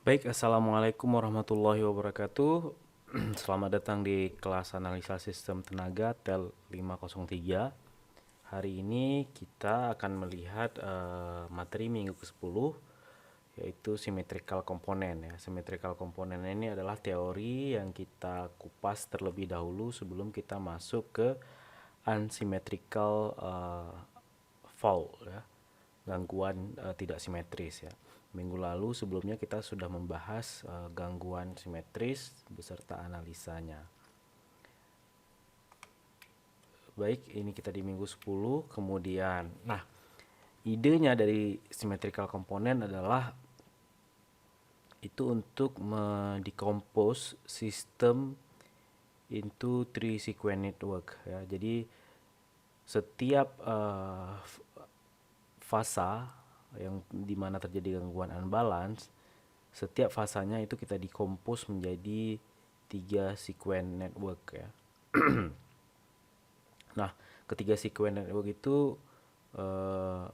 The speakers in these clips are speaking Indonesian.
Baik, Assalamualaikum warahmatullahi wabarakatuh. Selamat datang di kelas analisa sistem tenaga TEL 503. Hari ini kita akan melihat materi minggu ke-10, yaitu symmetrical component ya. Symmetrical component ini adalah teori yang kita kupas terlebih dahulu sebelum kita masuk ke unsymmetrical fault ya, gangguan tidak simetris ya. Minggu lalu sebelumnya kita sudah membahas gangguan simetris beserta analisanya. Baik, ini kita di minggu 10. Kemudian, idenya dari symmetrical component adalah itu untuk mendecompose sistem into three sequence network ya. Jadi setiap fasa yang dimana terjadi gangguan unbalance, setiap fasanya itu kita decompose menjadi 3 sequence network ya. Nah, ketiga sequence network itu eh,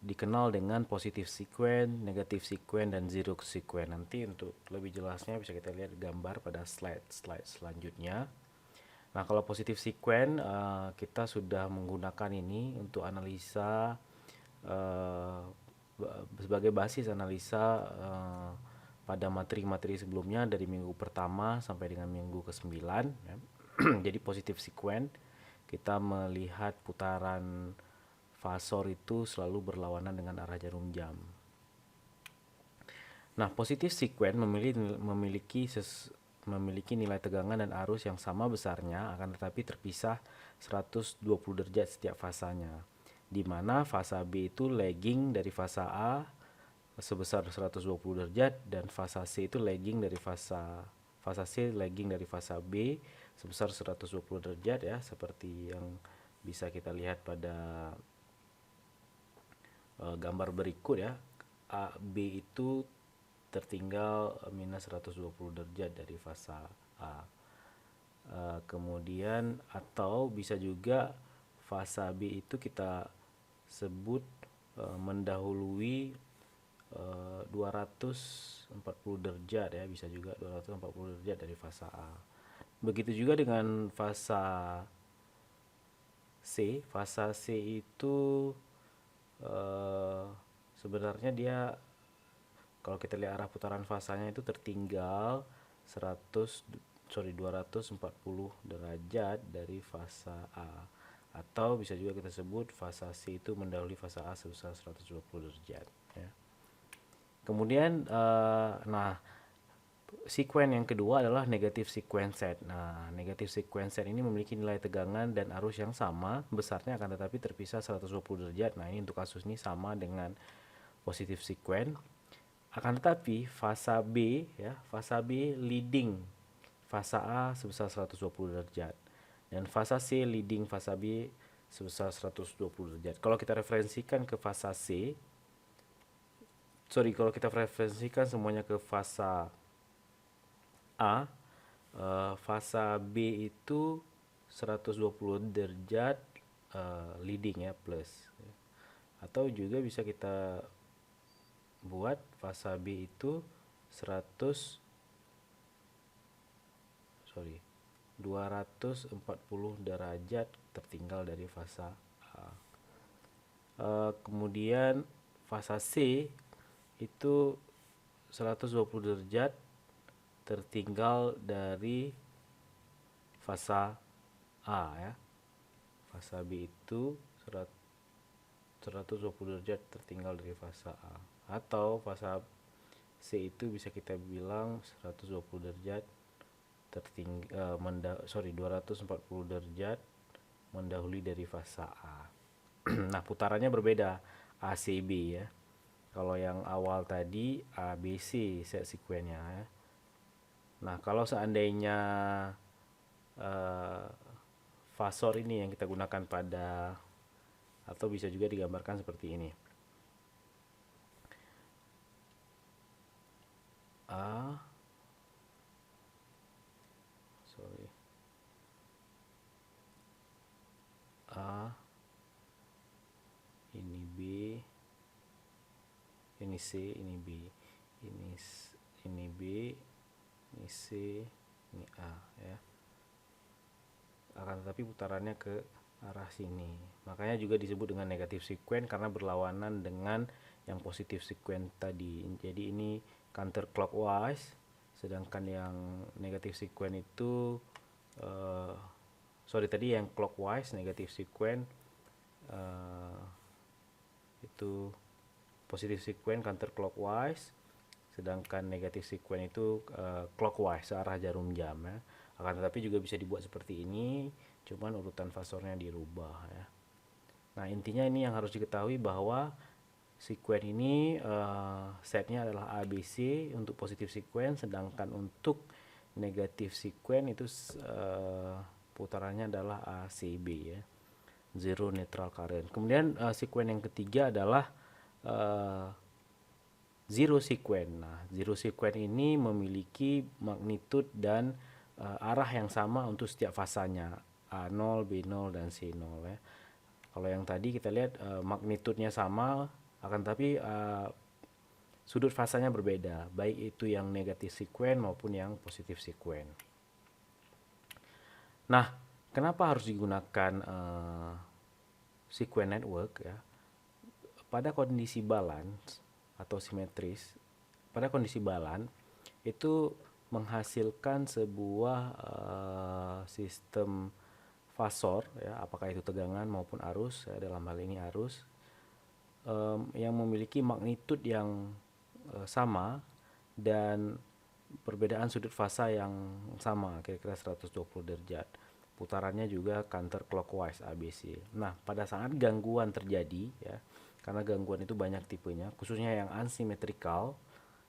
dikenal dengan positive sequence, negative sequence, dan zero sequence. Nanti untuk lebih jelasnya bisa kita lihat gambar pada slide selanjutnya. Nah, kalau positive sequence kita sudah menggunakan ini untuk analisa eh, sebagai basis analisa pada materi-materi sebelumnya dari minggu pertama sampai dengan minggu ke-9 ya. Jadi positive sequence kita melihat putaran fasor itu selalu berlawanan dengan arah jarum jam. Nah, positive sequence memiliki nilai tegangan dan arus yang sama besarnya, akan tetapi terpisah 120 derajat setiap fasanya, di mana fasa B itu lagging dari fasa A sebesar 120 derajat dan fasa C itu lagging dari fasa C lagging dari fasa B sebesar 120 derajat ya, seperti yang bisa kita lihat pada gambar berikut ya. A, B itu tertinggal minus 120 derajat dari fasa A. Kemudian atau bisa juga fasa B itu kita sebut mendahului 240 derajat ya, bisa juga 240 derajat dari fasa A. Begitu juga dengan fasa C. Fasa C itu sebenarnya dia, kalau kita lihat arah putaran fasanya itu tertinggal 240 derajat dari fasa A. Atau bisa juga kita sebut fasa C itu mendahului fasa A sebesar 120 derajat ya. Kemudian sequence yang kedua adalah negative sequence set. Nah, negative sequence set ini memiliki nilai tegangan dan arus yang sama besarnya, akan tetapi terpisah 120 derajat. Nah, ini untuk kasus ini sama dengan positive sequence. Akan tetapi fasa B ya, fasa B leading fasa A sebesar 120 derajat dan fasa C leading fasa B sebesar 120 derajat. Kalau kita referensikan ke fasa C, kalau kita referensikan semuanya ke fasa A, fasa B itu 120 derajat leading ya, plus. Atau juga bisa kita buat fasa B itu 240 derajat tertinggal dari fasa A. Kemudian fasa C itu 120 derajat tertinggal dari fasa A ya. Fasa B itu 120 derajat tertinggal dari fasa A. Atau fasa C itu bisa kita bilang 120 derajat 240 derajat mendahului dari fasa A. Nah, putarannya berbeda, ACB ya. Kalau yang awal tadi ABC set sequence-nya ya. Nah, kalau seandainya uh, fasor ini yang kita gunakan pada, atau bisa juga digambarkan seperti ini. A A, ini B, ini C, ini B. ini B, ini C, ini A ya. Akan tetapi putarannya ke arah sini. Makanya juga disebut dengan negatif sequence karena berlawanan dengan yang positif sequence tadi. Jadi ini counter clockwise, sedangkan yang negatif sequence itu tadi yang clockwise negatif sequence itu positif sequence counter clockwise, sedangkan negatif sequence itu clockwise searah jarum jam ya. Akan tetapi juga bisa dibuat seperti ini, cuman urutan fasornya dirubah ya. Nah intinya ini yang harus diketahui bahwa sequence ini setnya adalah ABC untuk positif sequence, sedangkan untuk negatif sequence itu putarannya adalah ACB ya, zero neutral current. Kemudian sequence yang ketiga adalah zero sequence. Nah, zero sequence ini memiliki magnitude dan arah yang sama untuk setiap fasanya, A0, B0 dan C0 ya. Kalau yang tadi kita lihat magnitudenya sama, akan tapi sudut fasanya berbeda, baik itu yang negatif sequence maupun yang positif sequence. Nah, kenapa harus digunakan sequence network ya? Pada kondisi balance atau simetris, pada kondisi balance itu menghasilkan sebuah sistem fasor ya, apakah itu tegangan maupun arus ya, dalam hal ini arus yang memiliki magnitude yang sama dan perbedaan sudut fasa yang sama, kira-kira 120 derajat. Putarannya juga counter clockwise ABC. Nah, pada saat gangguan terjadi ya, karena gangguan itu banyak tipenya, khususnya yang unsymmetrical.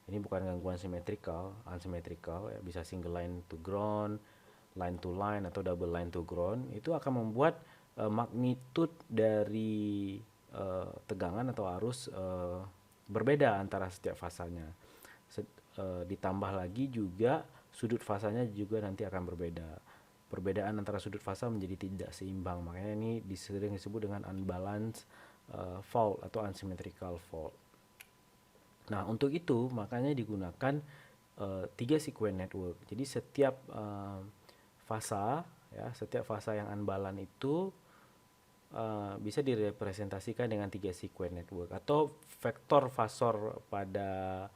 Ini bukan gangguan symmetrical, unsymmetrical ya, bisa single line to ground, line to line atau double line to ground. Itu akan membuat magnitude dari tegangan atau arus berbeda antara setiap fasanya. Ditambah lagi juga sudut fasanya juga nanti akan berbeda. Perbedaan antara sudut fasa menjadi tidak seimbang. Makanya ini sering disebut dengan unbalanced fault atau unsymmetrical fault. Nah, untuk itu makanya digunakan 3 sequence network. Jadi setiap fasa ya, setiap fasa yang unbalance itu bisa direpresentasikan dengan 3 sequence network atau vektor fasor pada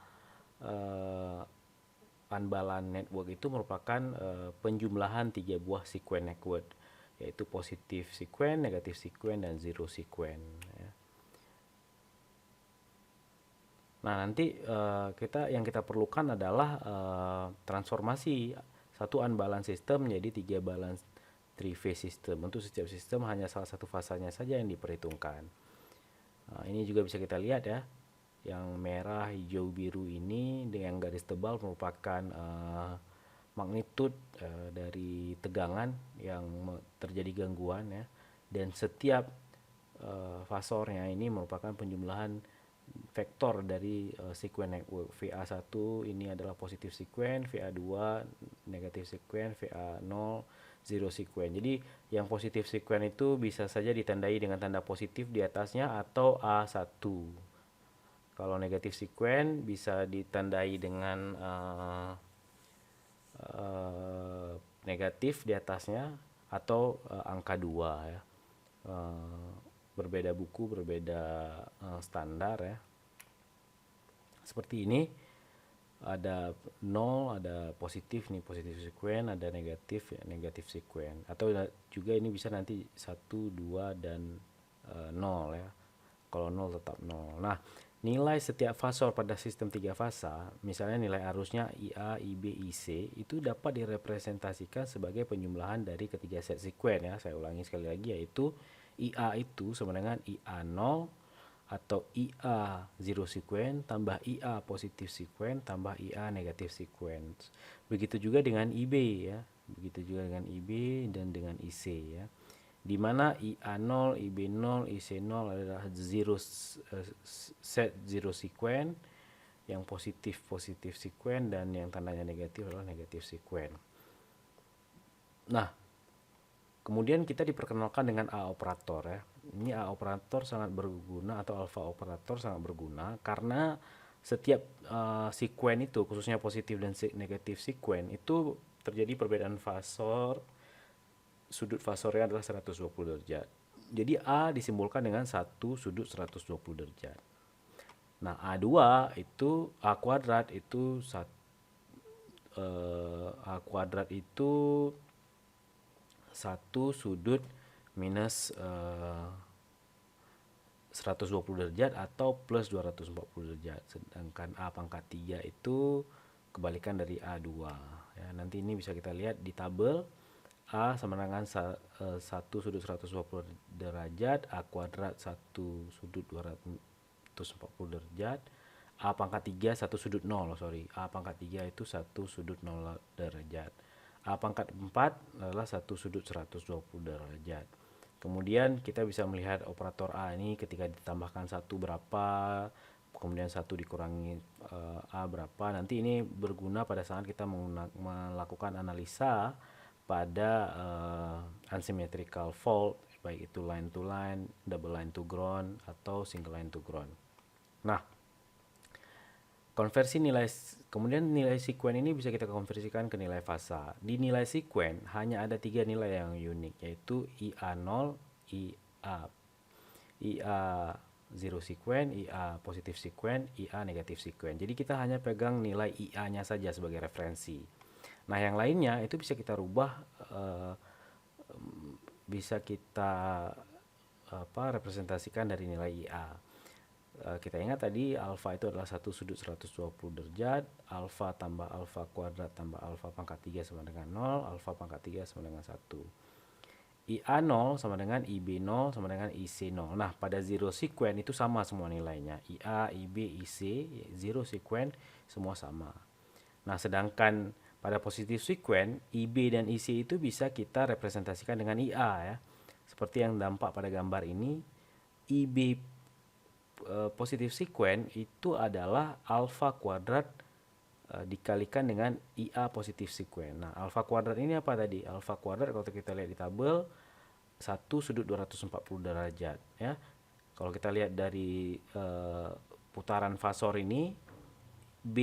unbalance network itu merupakan penjumlahan 3 buah sequence network, yaitu positif sequence, negatif sequence, dan zero sequence ya. Nah, nanti kita perlukan adalah transformasi satu unbalance system menjadi 3 balance 3 phase system. Untuk setiap sistem hanya salah satu fasanya saja yang diperhitungkan. Nah, ini juga bisa kita lihat ya. Yang merah, hijau, biru ini dengan garis tebal merupakan magnitude dari tegangan yang terjadi gangguan ya. Dan setiap fasornya ini merupakan penjumlahan vektor dari sequence network. VA1 ini adalah positif sequence, VA2 negatif sequence, VA0 zero sequence. Jadi yang positif sequence itu bisa saja ditandai dengan tanda positif di atasnya atau A1. Kalau negatif sequence bisa ditandai dengan negatif di atasnya atau angka 2 ya. Berbeda buku, berbeda standar ya. Seperti ini ada 0, ada positif nih, positif sequence, ada negatif ya, negatif sequence. Atau juga ini bisa nanti 1, 2 dan 0 ya. Kalau 0 tetap 0. Nah, nilai setiap fasor pada sistem 3 fasa, misalnya nilai arusnya IA, IB, IC, itu dapat direpresentasikan sebagai penjumlahan dari ketiga set sequence ya. Saya ulangi sekali lagi, yaitu IA itu sama dengan IA0 atau IA zero sequence tambah IA positif sequence tambah IA negatif sequence. Begitu juga dengan IB ya. Begitu juga dengan IB dan dengan IC ya. Di mana IA0, IB0, IC0 adalah set zero sequence, yang positif sequence, dan yang tandanya negatif adalah negatif sequence. Nah, kemudian kita diperkenalkan dengan A operator ya. Ini A operator sangat berguna atau alpha operator sangat berguna karena setiap sekuen itu, khususnya positif dan negatif sekuen, itu terjadi perbedaan fasor, sudut fasornya adalah 120 derajat. Jadi A disimbolkan dengan satu sudut 120 derajat. Nah, A2 itu A kuadrat itu A kuadrat itu satu sudut minus 120 derajat atau plus 240 derajat. Sedangkan A pangkat 3 itu kebalikan dari A2. Ya, nanti ini bisa kita lihat di tabel. A sama dengan 1 sudut 120 derajat, A kuadrat 1 sudut 240 derajat, A pangkat 3 1 sudut 0, sorry. A pangkat 3 itu 1 sudut 0 derajat. A pangkat 4 adalah 1 sudut 120 derajat. Kemudian kita bisa melihat operator A ini ketika ditambahkan 1 berapa, kemudian 1 dikurangi A berapa. Nanti ini berguna pada saat kita melakukan analisa pada unsymmetrical fault, baik itu line to line, double line to ground, atau single line to ground. Nah, konversi nilai, kemudian nilai sekuen ini bisa kita konversikan ke nilai fasa. Di nilai sekuen hanya ada 3 nilai yang unik, yaitu IA0, IA 0 sekuen, IA positif sekuen, IA negatif sekuen. Jadi kita hanya pegang nilai IA-nya saja sebagai referensi. Nah, yang lainnya itu bisa kita rubah, bisa kita representasikan dari nilai IA. Kita ingat tadi alfa itu adalah satu sudut 120 derajat, alfa tambah alfa kuadrat tambah alfa pangkat 3 sama dengan 0, alfa pangkat 3 sama dengan 1. IA0 sama dengan IB0 sama dengan IC0. Nah, pada zero sekuen itu sama semua nilainya. IA, IB, IC, zero sekuen semua sama. Nah, sedangkan pada positif sekuen, IB dan IC itu bisa kita representasikan dengan IA ya. Seperti yang nampak pada gambar ini, IB positif sekuen itu adalah alfa kuadrat dikalikan dengan IA positif sekuen. Nah, alfa kuadrat ini apa tadi? Alfa kuadrat kalau kita lihat di tabel 1 sudut 240 derajat ya. Kalau kita lihat dari putaran fasor ini, B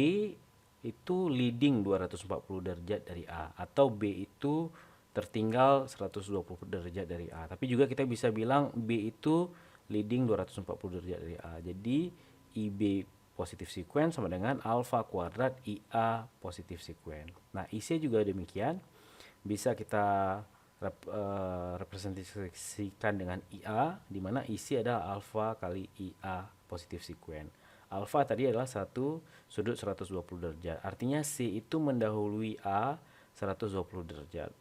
itu leading 240 derajat dari A, atau B itu tertinggal 120 derajat dari A. Tapi juga kita bisa bilang B itu leading 240 derajat dari A. Jadi IB positif sekuen sama dengan alfa kuadrat IA positif sekuen. Nah, IC juga demikian. Bisa kita representasikan dengan IA, di mana IC adalah alfa kali IA positif sekuen. Alfa tadi adalah satu sudut 120 derajat. Artinya C itu mendahului A 120 derajat.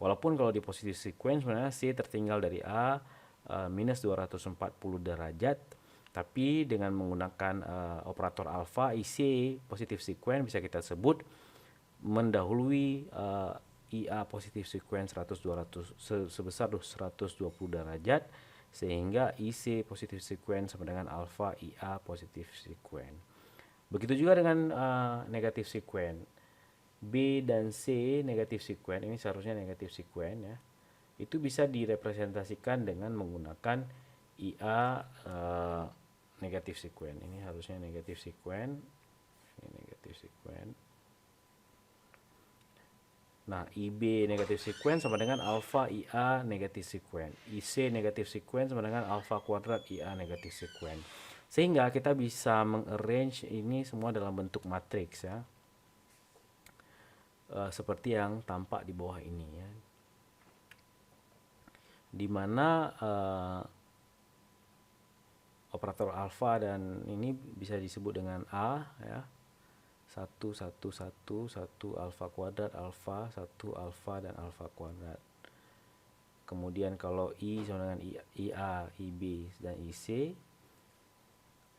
Walaupun kalau di positif sekuen sebenarnya C tertinggal dari A minus 240 derajat. Tapi dengan menggunakan operator alfa, IC positif sekuen bisa kita sebut mendahului IA positif sekuen 100-200 sebesar 120 derajat, sehingga IC positif sekuen sama dengan alfa IA positif sekuen. Begitu juga dengan negatif sekuen. B dan C negatif sekuen, ini seharusnya negatif sekuen ya. Itu bisa direpresentasikan dengan menggunakan IA negatif sekuen. Ini harusnya negatif sekuen. Ini negatif sekuen. Nah, IB negatif sekuen sama dengan alfa IA negatif sekuen. IC negatif sekuen sama dengan alfa kuadrat IA negatif sekuen. Sehingga kita bisa mengarrange ini semua dalam bentuk matriks ya. Seperti yang tampak di bawah ini ya. Di mana operator alfa dan ini bisa disebut dengan A ya. 1 1 1 1 alfa kuadrat alfa 1 alfa dan alfa kuadrat. Kemudian kalau I sama dengan IA, IB dan IC,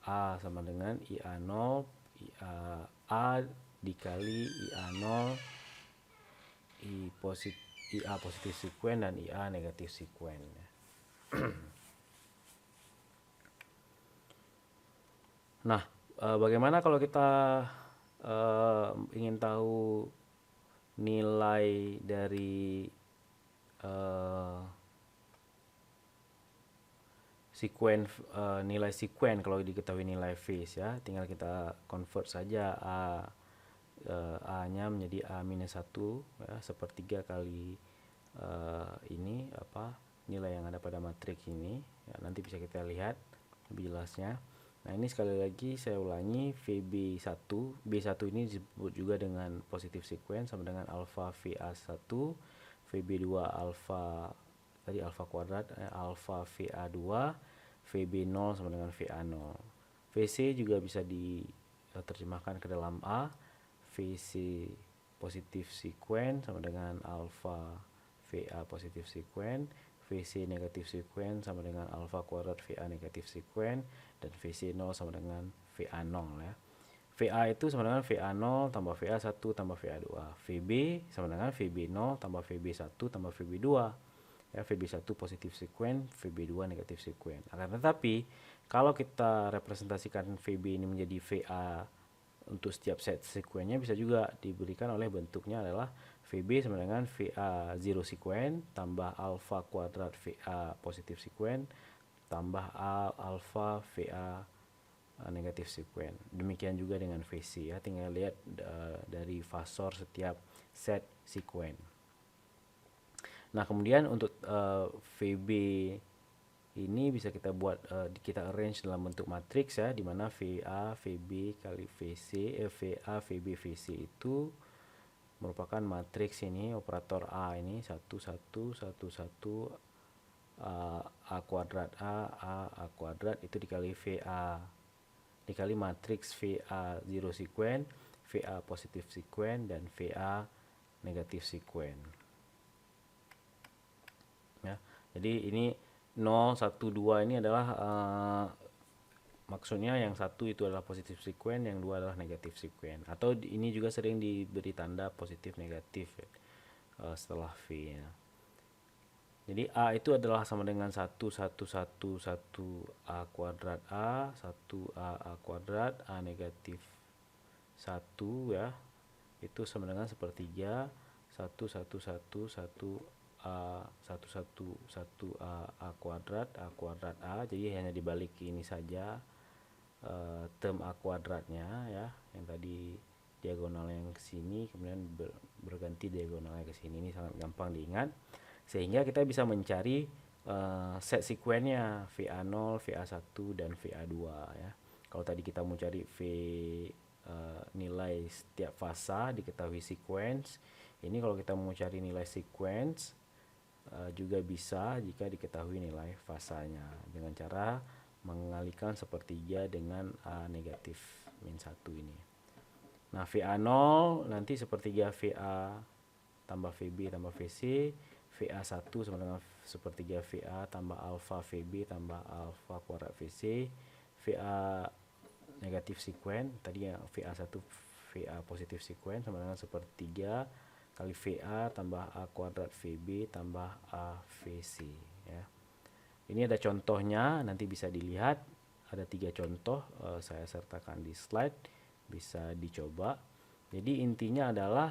A sama dengan IA0, A dikali IA0, IA positif sekuen dan IA negatif sekuen. Nah, bagaimana kalau kita ingin tahu nilai dari nilai sekuen kalau diketahui nilai phase ya, tinggal kita convert saja A-nya menjadi A-1 ya, sepertiga kali ini nilai yang ada pada matriks ini ya, nanti bisa kita lihat lebih jelasnya. Nah, ini sekali lagi saya ulangi, VB1 B1 ini disebut juga dengan positif sequence sama dengan alpha VA1, VB2 alpha tadi alpha kuadrat, alpha VA2, VB0 sama dengan VA0. VC juga bisa diterjemahkan ke dalam A, VC positif sequence sama dengan alpha VA positif sequence, VC negatif sequence sama dengan alpha kuadrat VA negatif sequence, dan VC 0 sama dengan VA0 ya. VA itu sama dengan VA0 tambah VA1 tambah VA2. VB sama dengan VB0 tambah VB1 tambah VB2. Ya, VB1 positif sequence, VB2 negatif sequence. Akan tetapi kalau kita representasikan VB ini menjadi VA untuk setiap set sekuennya, bisa juga diberikan oleh bentuknya adalah VB sama dengan VA0 sequence tambah alpha kuadrat VA positif sequence tambah alpha VA negatif sequence. Demikian juga dengan VC ya, tinggal lihat dari fasor setiap set sequence. Nah, kemudian untuk VB ini bisa kita buat kita arrange dalam bentuk matriks ya, di mana VA VB kali VC VA VB VC itu merupakan matriks ini, operator A ini 1 1 1 1 A kuadrat A kuadrat itu dikali VA dikali matriks VA 0 sequence, VA positif sequence, dan VA negatif sequence ya. Jadi ini 0 1 2 ini adalah maksudnya yang satu itu adalah positif sequence, yang dua adalah negatif sequence, atau ini juga sering diberi tanda positif negatif ya, setelah V ya. Jadi A itu adalah sama dengan 1 1 1 1 A kuadrat A 1 A kuadrat A negatif 1 ya, itu sama dengan sepertiga 1 1 1 1 A 1 1 1 A kuadrat A. Jadi hanya dibalik ini saja term A kuadratnya ya, yang tadi diagonal yang ke sini kemudian berganti diagonalnya ke sini. Ini sangat gampang diingat, sehingga kita bisa mencari set sekuennya VA0, VA1 dan VA2 ya. Kalau tadi kita mau cari nilai setiap fasa diketahui sequence, ini kalau kita mau cari nilai sequence juga bisa jika diketahui nilai fasanya dengan cara mengalihkan sepertiga dengan A negatif min 1 ini. Nah, VA0 nanti sepertiga VA tambah VB tambah VC, VA1 sama dengan sepertiga VA tambah alpha VB tambah alpha kuadrat VC, VA negatif sequence tadi yang VA1 VA positif sequence sama dengan sepertiga kali VA tambah A kuadrat VB tambah A VC ya. Ini ada contohnya, nanti bisa dilihat ada 3 contoh, saya sertakan di slide, bisa dicoba. Jadi intinya adalah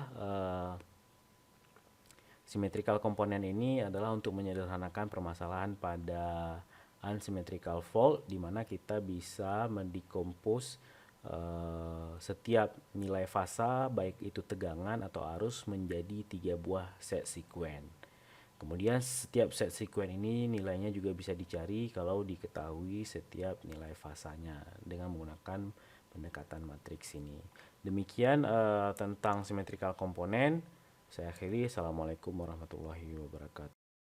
symmetrical komponen ini adalah untuk menyederhanakan permasalahan pada unsymmetrical fault, di mana kita bisa mendecompose setiap nilai fasa baik itu tegangan atau arus menjadi 3 buah set sequence. Kemudian setiap set sequence ini nilainya juga bisa dicari kalau diketahui setiap nilai fasanya dengan menggunakan pendekatan matriks ini. Demikian tentang symmetrical komponen. Saya akhiri. Assalamualaikum warahmatullahi wabarakatuh.